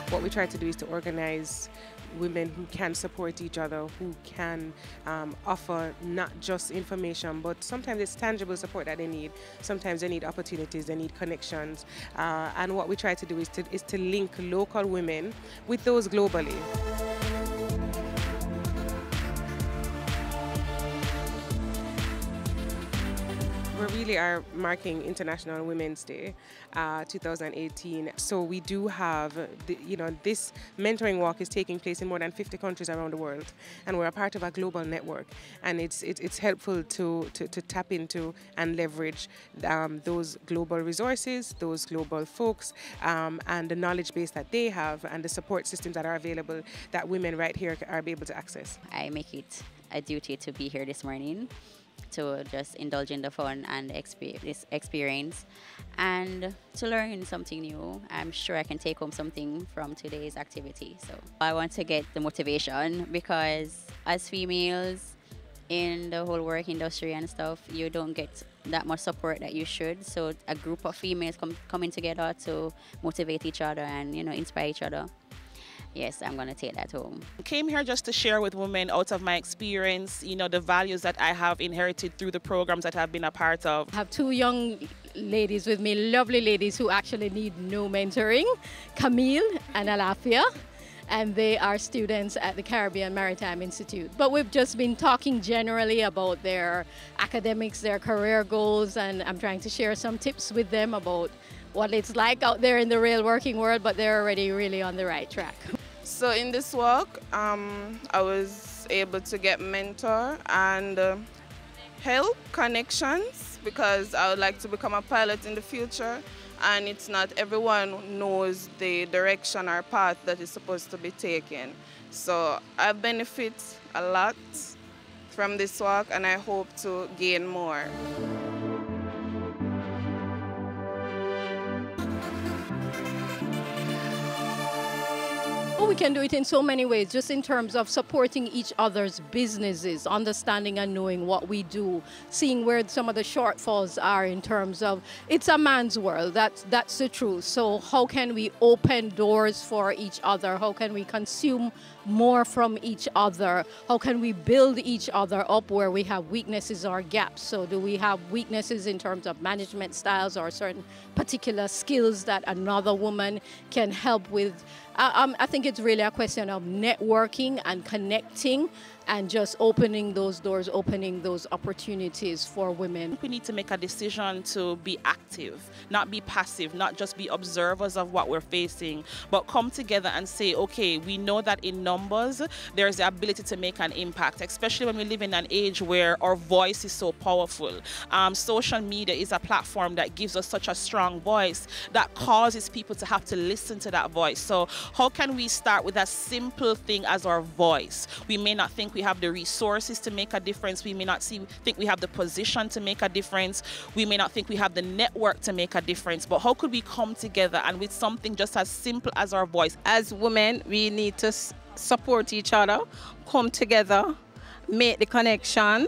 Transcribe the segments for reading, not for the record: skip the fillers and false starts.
what we try to do is to organize women who can support each other, who can offer not just information, but sometimes it's tangible support that they need. Sometimes they need opportunities, they need connections. And what we try to do is to link local women with those globally. We really are marking International Women's Day 2018. So we do have, this mentoring walk is taking place in more than 50 countries around the world. And we're a part of a global network. And it's helpful to tap into and leverage those global resources, those global folks, and the knowledge base that they have and the support systems that are available that women right here are able to access. I make it a duty to be here this morning, to just indulge in the fun and this experience and to learn something new. I'm sure I can take home something from today's activity. So I want to get the motivation, because as females in the whole work industry and stuff, you don't get that much support that you should. So a group of females coming together to motivate each other and inspire each other. Yes, I'm going to take that home. I came here just to share with women out of my experience, the values that I have inherited through the programs that I've been a part of. I have two young ladies with me, lovely ladies who actually need no mentoring, Camille and Alafia, and they are students at the Caribbean Maritime Institute. But we've just been talking generally about their academics, their career goals, and I'm trying to share some tips with them about what it's like out there in the real working world, but they're already really on the right track. So in this walk, I was able to get mentor and help connections, because I would like to become a pilot in the future, and it's not everyone knows the direction or path that is supposed to be taken. So I benefit a lot from this walk, and I hope to gain more. We can do it in so many ways, just in terms of supporting each other's businesses, understanding and knowing what we do, seeing where some of the shortfalls are in terms of, it's a man's world, that's the truth. So how can we open doors for each other? How can we consume more from each other? How can we build each other up where we have weaknesses or gaps? So do we have weaknesses in terms of management styles or certain particular skills that another woman can help with? I think it's really a question of networking and connecting and just opening those doors, opening those opportunities for women. We need to make a decision to be active, not be passive, not just be observers of what we're facing, but come together and say, okay, we know that in numbers, there's the ability to make an impact, especially when we live in an age where our voice is so powerful. Social media is a platform that gives us such a strong voice that causes people to have to listen to that voice. So how can we start with a simple thing as our voice? We may not think we have the resources to make a difference. We may not think we have the position to make a difference. We may not think we have the network to make a difference. But how could we come together and with something just as simple as our voice? As women, we need to support each other, come together, make the connection,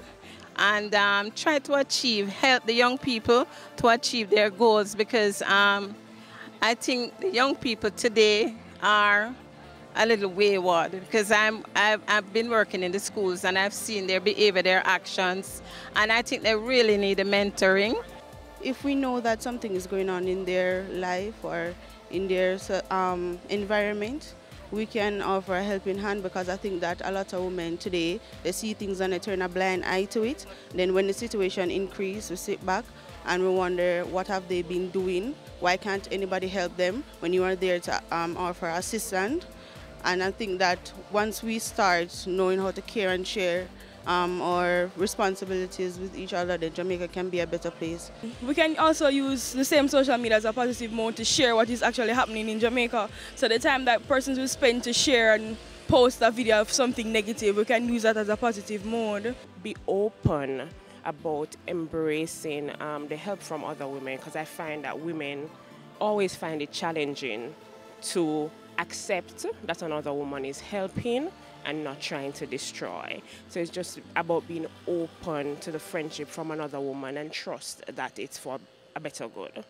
and try to help the young people to achieve their goals, because I think the young people today are a little wayward, because I've been working in the schools and I've seen their behavior, their actions, and I think they really need a mentoring. If we know that something is going on in their life or in their environment, we can offer a helping hand, because I think that a lot of women today, they see things and they turn a blind eye to it. Then when the situation increases, we sit back and we wonder, what have they been doing? Why can't anybody help them when you are there to offer assistance? And I think that once we start knowing how to care and share our responsibilities with each other, then Jamaica can be a better place. We can also use the same social media as a positive mode to share what is actually happening in Jamaica. So the time that persons will spend to share and post a video of something negative, we can use that as a positive mode. Be open about embracing the help from other women, because I find that women always find it challenging to accept that another woman is helping and not trying to destroy. So it's just about being open to the friendship from another woman and trust that it's for a better good.